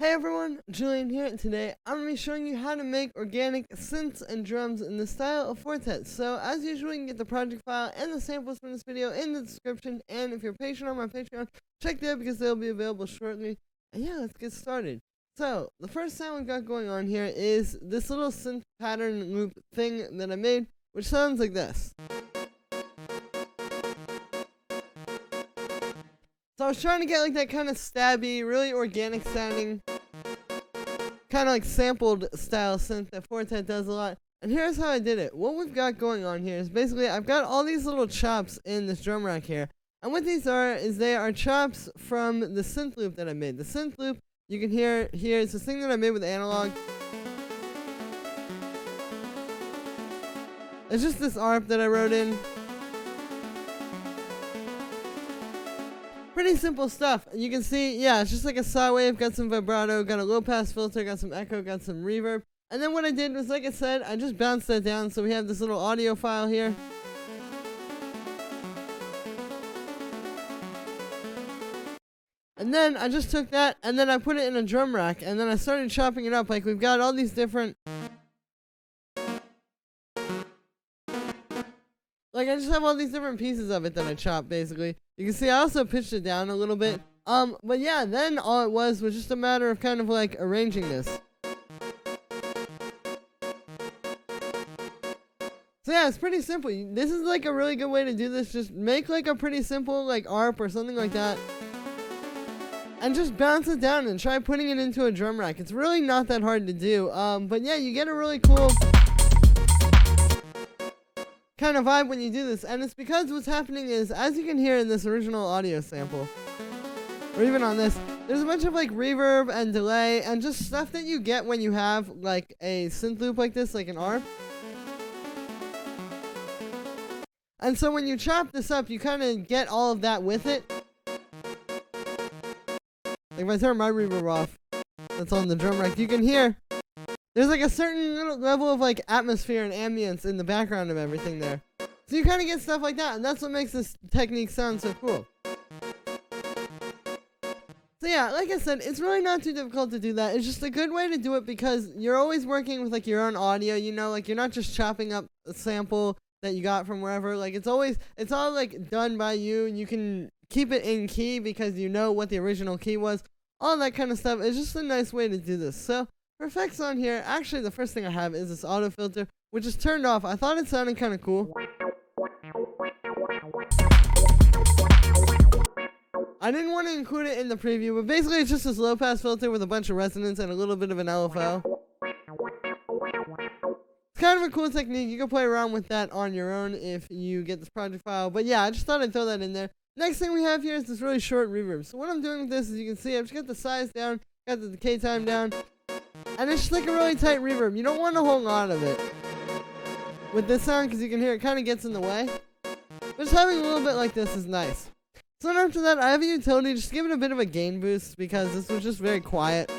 Hey everyone, Julian here, and today I'm going to be showing you how to make organic synths and drums in the style of quartets. So as usual, you can get the project file and the samples from this video in the description, and if you're a patron on my Patreon, check there because they'll be available shortly. And yeah, let's get started. So, the first sound we've got going on here is this little synth pattern loop thing that I made, which sounds like this. So I was trying to get like that kind of stabby, really organic sounding, kind of like sampled style synth that Quartet does a lot. And here's how I did it. What we've got going on here is basically I've got all these little chops in this drum rack here. And what these are is they are chops from the synth loop that I made. The synth loop, you can hear here, it's this thing that I made with analog. It's just this ARP that I wrote in. Pretty simple stuff. You can see, yeah, it's just like a saw wave, got some vibrato, got a low pass filter, got some echo, got some reverb. And then what I did was, like I said, I just bounced that down so we have this little audio file here. And then I just took that and then I put it in a drum rack and then I started chopping it up. Like we've got all these different, like I just have all these different pieces of it that I chopped basically. You can see I also pitched it down a little bit. But yeah, then all it was just a matter of kind of like arranging this. So yeah, it's pretty simple. This is like a really good way to do this. Just make like a pretty simple like ARP or something like that. And just bounce it down and try putting it into a drum rack. It's really not that hard to do. But yeah, you get a really cool kind of vibe when you do this, and it's because what's happening is, as you can hear in this original audio sample, or even on this, there's a bunch of like reverb and delay and just stuff that you get when you have like a synth loop like this, like an ARP. And so when you chop this up, you kind of get all of that with it. Like if I turn my reverb off, that's on the drum rack, you can hear there's like a certain little level of like atmosphere and ambience in the background of everything there. So you kind of get stuff like that, and that's what makes this technique sound so cool. So yeah, like I said, it's really not too difficult to do that. It's just a good way to do it because you're always working with like your own audio, you know, like you're not just chopping up a sample that you got from wherever. Like it's all like done by you. You can keep it in key because you know what the original key was. All that kind of stuff. It's just a nice way to do this. So for effects on here, actually the first thing I have is this auto filter, which is turned off. I thought it sounded kind of cool. I didn't want to include it in the preview, but basically it's just this low pass filter with a bunch of resonance and a little bit of an LFO. It's kind of a cool technique. You can play around with that on your own if you get this project file. But yeah, I just thought I'd throw that in there. Next thing we have here is this really short reverb. So what I'm doing with this is, you can see I've just got the size down, got the decay time down. And it's just like a really tight reverb. You don't want a whole lot of it with this sound because you can hear it kind of gets in the way. But just having a little bit like this is nice. So then after that, I have a utility just to give it a bit of a gain boost because this was just very quiet.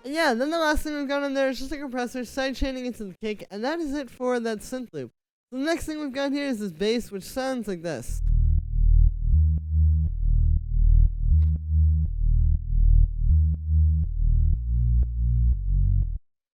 And yeah, then the last thing we've got on there is just a compressor sidechaining into the kick, and that is it for that synth loop. So the next thing we've got here is this bass, which sounds like this.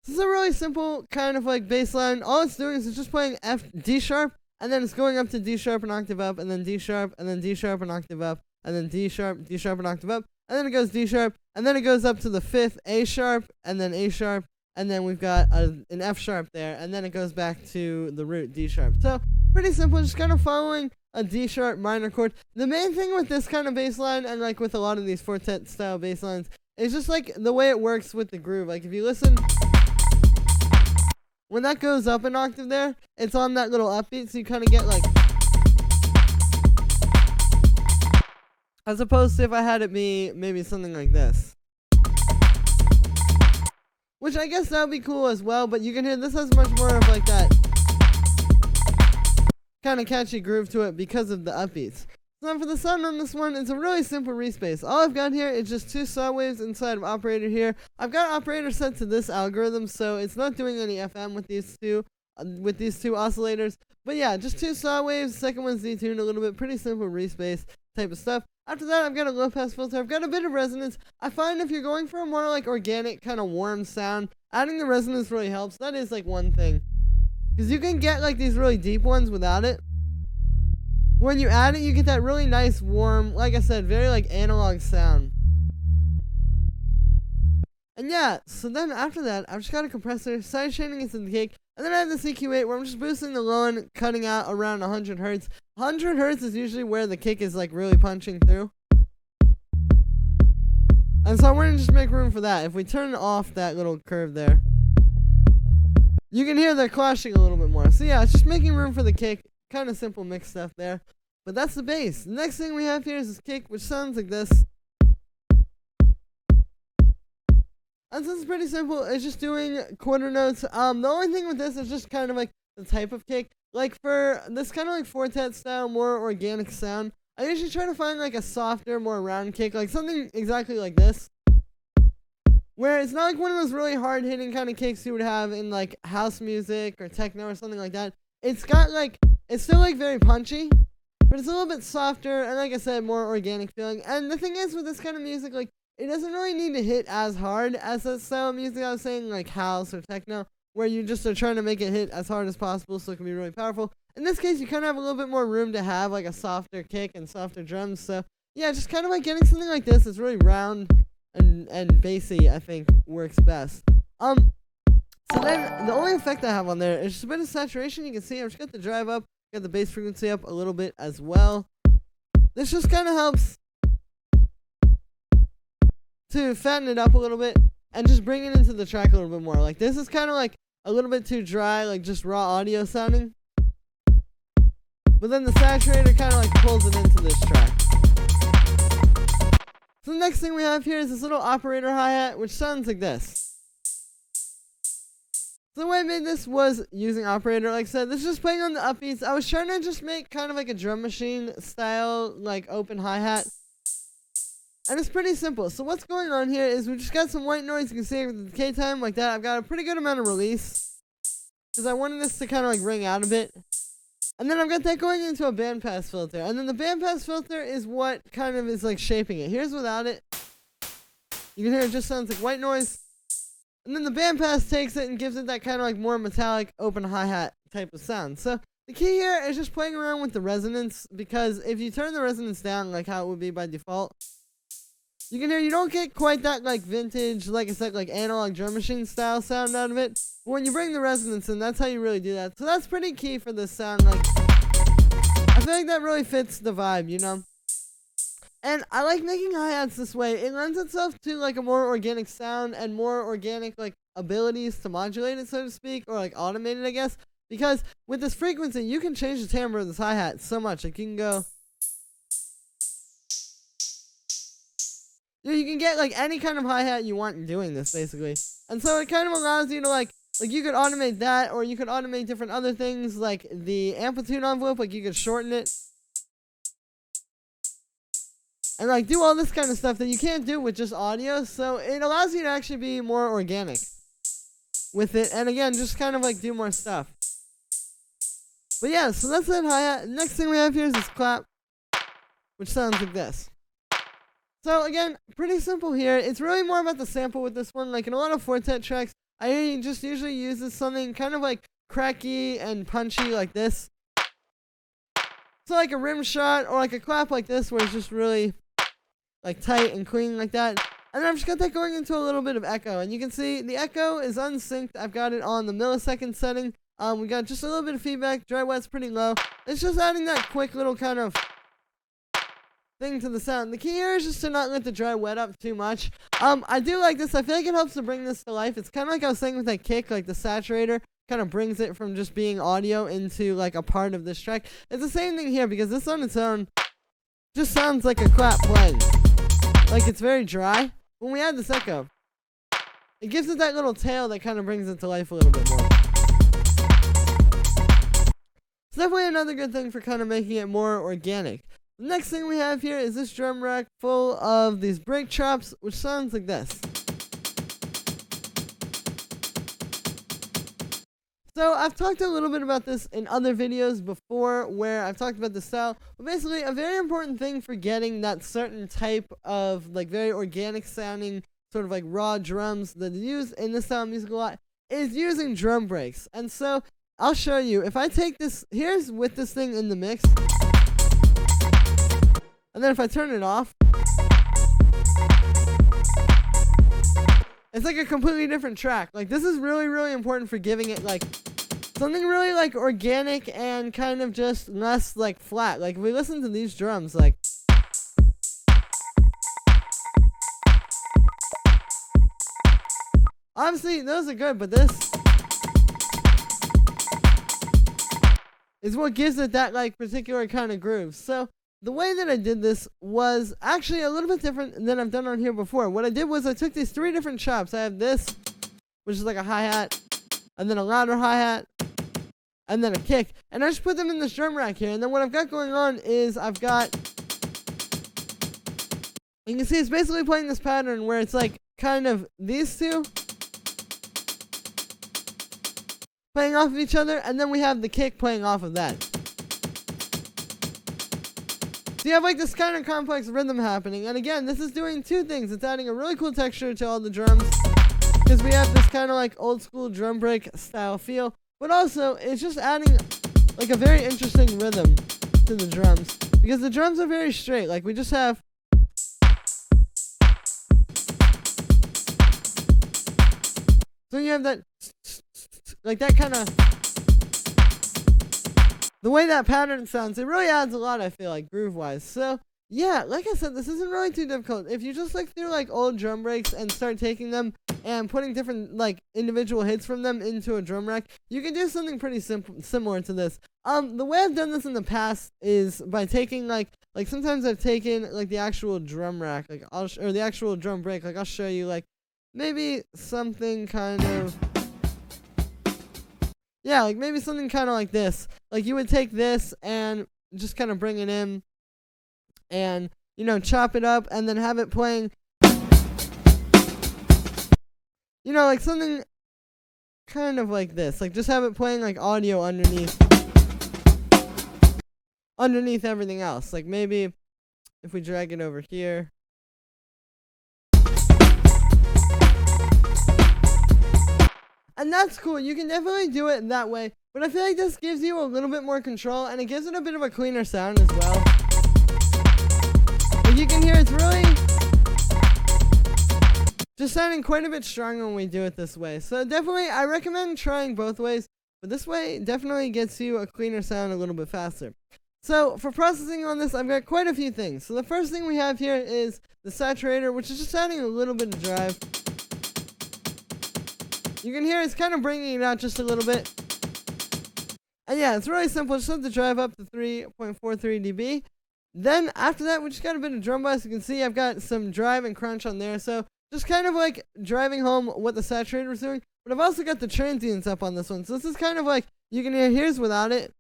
This is a really simple kind of like bass line. All it's doing is it's just playing D sharp, and then it's going up to D sharp an octave up, and then D sharp, and then D sharp an octave up, and then D sharp an octave up, and then it goes D sharp, and then it goes up to the fifth A sharp, and then A sharp, and then we've got an F sharp there, and then it goes back to the root D sharp. So pretty simple, just kind of following a D sharp minor chord. The main thing with this kind of bass line, and like with a lot of these quartet style bass lines, is just like the way it works with the groove. Like if you listen, when that goes up an octave there, it's on that little upbeat, so you kind of get like, as opposed to if I had it be maybe something like this. Which I guess that would be cool as well, but you can hear this has much more of like that kind of catchy groove to it because of the upbeats. So for the sound on this one, it's a really simple respace. All I've got here is just two saw waves inside of operator here. I've got operator set to this algorithm, so it's not doing any FM with these two oscillators. But yeah, just two saw waves. Second one's detuned a little bit. Pretty simple respace. type of stuff. After that, I've got a low pass filter. I've got a bit of resonance. I find if you're going for a more like organic kind of warm sound, adding the resonance really helps. That is like one thing, because you can get like these really deep ones without it. When you add it, you get that really nice warm, like I said, very like analog sound. And yeah, so then after that, I've just got a compressor, side chaining into the kick, and then I have the CQ8 where I'm just boosting the low end, cutting out around 100 hertz. 100 hertz is usually where the kick is like really punching through. And so I want to just make room for that. If we turn off that little curve there, you can hear they're clashing a little bit more. So yeah, it's just making room for the kick. Kind of simple mix stuff there. But that's the bass. The next thing we have here is this kick, which sounds like this. And so it's pretty simple. It's just doing quarter notes. The only thing with this is just kind of like the type of kick. Like for this kind of like quartet style, more organic sound, I usually try to find like a softer, more round kick, like something exactly like this. Where it's not like one of those really hard hitting kind of kicks you would have in like house music or techno or something like that. It's got like, it's still like very punchy, but it's a little bit softer and like I said, more organic feeling. And the thing is with this kind of music, like it doesn't really need to hit as hard as that style of music I was saying, like house or techno, where you just are trying to make it hit as hard as possible so it can be really powerful. In this case, you kind of have a little bit more room to have like a softer kick and softer drums. So yeah, just kind of like getting something like this that's really round and bassy, I think works best. So then the only effect I have on there is just a bit of saturation. You can see I've just got the drive up, got the bass frequency up a little bit as well. This just kind of helps to fatten it up a little bit and just bring it into the track a little bit more. Like this is kind of like a little bit too dry, like just raw audio sounding. But then the saturator kind of like pulls it into this track. So the next thing we have here is this little operator hi-hat, which sounds like this. So the way I made this was using operator. Like I said, this is just playing on the upbeats. I was trying to just make kind of like a drum machine style, like open hi-hat. And it's pretty simple. So what's going on here is we just got some white noise. You can see with the decay time like that. I've got a pretty good amount of release, because I wanted this to kind of like ring out a bit. And then I've got that going into a bandpass filter. And then the bandpass filter is what kind of is like shaping it. Here's without it. You can hear it just sounds like white noise. And then the bandpass takes it and gives it that kind of like more metallic open hi-hat type of sound. So the key here is just playing around with the resonance, because if you turn the resonance down like how it would be by default, you can hear you don't get quite that like vintage, like I said, like analog drum machine style sound out of it. But when you bring the resonance in, that's how you really do that. So that's pretty key for this sound. Like I feel like that really fits the vibe, you know? And I like making hi-hats this way. It lends itself to like a more organic sound and more organic like abilities to modulate it, so to speak, or like automate it, I guess. Because with this frequency, you can change the timbre of this hi-hat so much. Like you can go, you can get like any kind of hi-hat you want in doing this, basically. And so it kind of allows you to like you could automate that, or you could automate different other things, like the amplitude envelope, like you could shorten it. And like do all this kind of stuff that you can't do with just audio. So it allows you to actually be more organic with it. And again, just kind of like do more stuff. But yeah, so that's that hi-hat. Next thing we have here is this clap, which sounds like this. So again, pretty simple here. It's really more about the sample with this one. Like in a lot of quartet tracks, I just usually use something kind of like cracky and punchy like this. So like a rim shot or like a clap like this, where it's just really like tight and clean like that. And then I've just got that going into a little bit of echo. And you can see the echo is unsynced. I've got it on the millisecond setting. We got just a little bit of feedback. Dry wet's pretty low. It's just adding that quick little kind of thing to the sound. The key here is just to not let the dry wet up too much. I do like this. I feel like it helps to bring this to life. It's kind of like I was saying with that kick, like the saturator kind of brings it from just being audio into like a part of this track. It's the same thing here, because this on its own just sounds like a clap playing. Like it's very dry. When we add this echo, it gives it that little tail that kind of brings it to life a little bit more. It's definitely another good thing for kind of making it more organic. The next thing we have here is this drum rack full of these break chops, which sounds like this. So I've talked a little bit about this in other videos before where I've talked about the style, but basically a very important thing for getting that certain type of like very organic sounding sort of like raw drums that are used in this style of music a lot is using drum breaks. And so I'll show you. If I take this, here's with this thing in the mix, and then if I turn it off, it's like a completely different track. Like this is really, really important for giving it like something really like organic and kind of just less like flat. Like if we listen to these drums, like obviously those are good, but this is what gives it that like particular kind of groove. So the way that I did this was actually a little bit different than I've done on here before. What I did was I took these 3 different chops. I have this, which is like a hi-hat, and then a louder hi-hat, and then a kick. And I just put them in this drum rack here. And then what I've got going on is I've got, you can see it's basically playing this pattern where it's like kind of these two playing off of each other, and then we have the kick playing off of that. So you have like this kind of complex rhythm happening, and again, this is doing 2 things. It's adding a really cool texture to all the drums, because we have this kind of like old school drum break style feel, but also it's just adding like a very interesting rhythm to the drums, because the drums are very straight. Like we just have so you have that like that kind of, the way that pattern sounds, it really adds a lot, I feel like, groove-wise. So, yeah, like I said, this isn't really too difficult. If you just look through, like, old drum breaks and start taking them and putting different, like, individual hits from them into a drum rack, you can do something pretty similar to this. The way I've done this in the past is by taking, like sometimes I've taken, like, the actual drum rack, like, or the actual drum break. Like, I'll show you, like, maybe something kind of, yeah, like maybe something kind of like this. Like you would take this and just kind of bring it in and, you know, chop it up and then have it playing, you know, like something kind of like this. Like just have it playing like audio underneath everything else. Like maybe if we drag it over here. And that's cool. You can definitely do it that way. But I feel like this gives you a little bit more control, and it gives it a bit of a cleaner sound as well. Like you can hear, it's really just sounding quite a bit stronger when we do it this way. So definitely, I recommend trying both ways. But this way definitely gets you a cleaner sound a little bit faster. So for processing on this, I've got quite a few things. So the first thing we have here is the saturator, which is just adding a little bit of drive. You can hear it's kind of bringing it out just a little bit. And yeah, it's really simple. Just have to drive up to 3.43 dB. Then after that, we just got a bit of drum bass. You can see I've got some drive and crunch on there. So just kind of like driving home what the saturator is doing. But I've also got the transients up on this one. So this is kind of like, you can hear here's without it.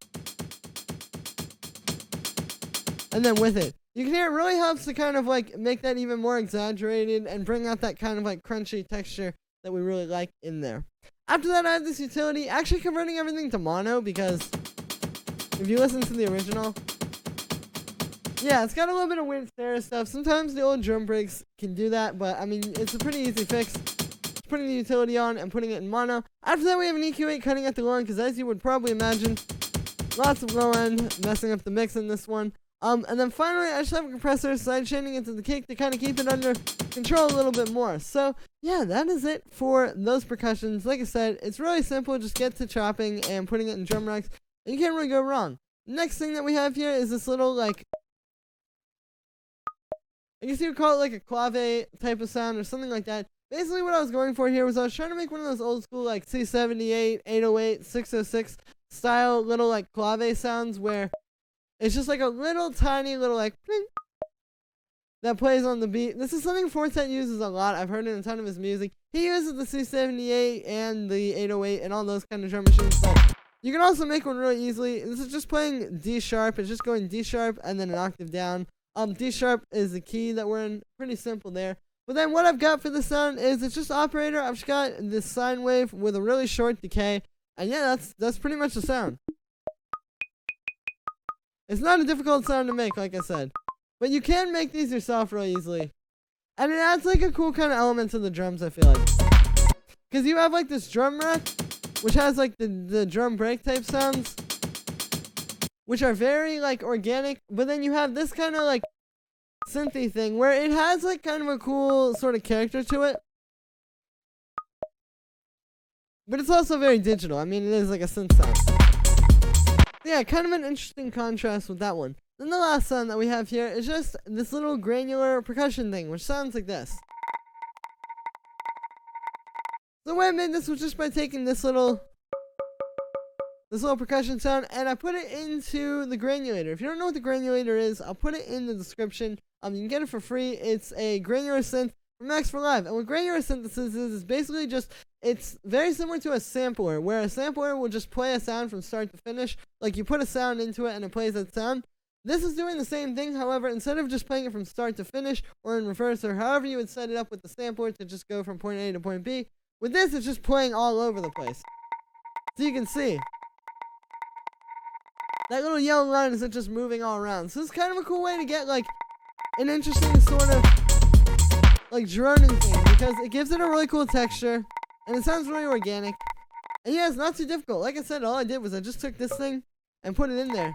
And then with it. You can hear it really helps to kind of like make that even more exaggerated and bring out that kind of like crunchy texture that we really like in there. After that, I have this utility actually converting everything to mono, because if you listen to the original, yeah, it's got a little bit of weird stereo stuff. Sometimes the old drum breaks can do that, but I mean, it's a pretty easy fix. Just putting the utility on and putting it in mono. After that, we have an EQ8 cutting at the low end, because as you would probably imagine, lots of low end messing up the mix in this one. And then finally, I just have a compressor side chaining into the kick to kind of keep it under control a little bit more. So, yeah, that is it for those percussions. Like I said, it's really simple. Just get to chopping and putting it in drum racks, and you can't really go wrong. Next thing that we have here is this little, like, I guess you would call it like a clave type of sound or something like that. Basically, what I was going for here was I was trying to make one of those old school, like, C78, 808, 606 style little, like, clave sounds where it's just like a little tiny little like pling that plays on the beat. This is something Fortet uses a lot. I've heard it in a ton of his music. He uses the C78 and the 808 and all those kind of drum machines, but you can also make one really easily. This is just playing D sharp. It's just going D sharp and then an octave down. D sharp is the key that we're in. Pretty simple there. But then what I've got for the sound is it's just operator. I've just got this sine wave with a really short decay. And yeah, that's pretty much the sound. It's not a difficult sound to make, like I said. But you can make these yourself real easily. And it adds like a cool kind of element to the drums, I feel like. Because you have like this drum rack, which has like the drum break type sounds, which are very like organic. But then you have this kind of like synthy thing where it has like kind of a cool sort of character to it. But it's also very digital. I mean, it is like a synth sound. Yeah, kind of an interesting contrast with that one. Then the last sound that we have here is just this little granular percussion thing, which sounds like this. The way I made this was just by taking this little percussion sound and I put it into the granulator. If you don't know what the granulator is, I'll put it in the description. You can get it for free. It's a granular synth from Max for Live. And what granular synthesis is basically just, it's very similar to a sampler, where a sampler will just play a sound from start to finish. Like you put a sound into it and it plays that sound. This is doing the same thing, however, instead of just playing it from start to finish or in reverse or however you would set it up with the sampler to just go from point A to point B, with this it's just playing all over the place. So you can see that little yellow line is just moving all around. So it's kind of a cool way to get like an interesting sort of like droning thing, because it gives it a really cool texture and it sounds really organic. And yeah, it's not too difficult. Like I said, all I did was I just took this thing and put it in there.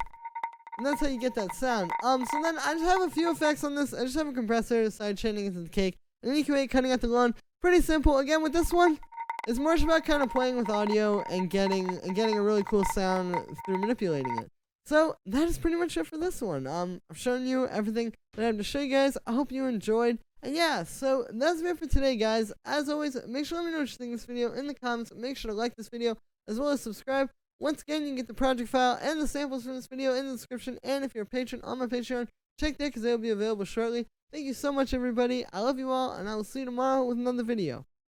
And that's how you get that sound. So then I just have a few effects on this. I just have a compressor, side chaining into the cake, and then EQA cutting out the lawn. Pretty simple. Again, with this one, it's more about kind of playing with audio and getting a really cool sound through manipulating it. So that is pretty much it for this one. I've shown you everything that I have to show you guys. I hope you enjoyed. And yeah, so that's it for today, guys. As always, make sure to let me know what you think of this video in the comments. Make sure to like this video as well as subscribe. Once again, you can get the project file and the samples from this video in the description. And if you're a patron on my Patreon, check there because they will be available shortly. Thank you so much, everybody. I love you all, and I will see you tomorrow with another video.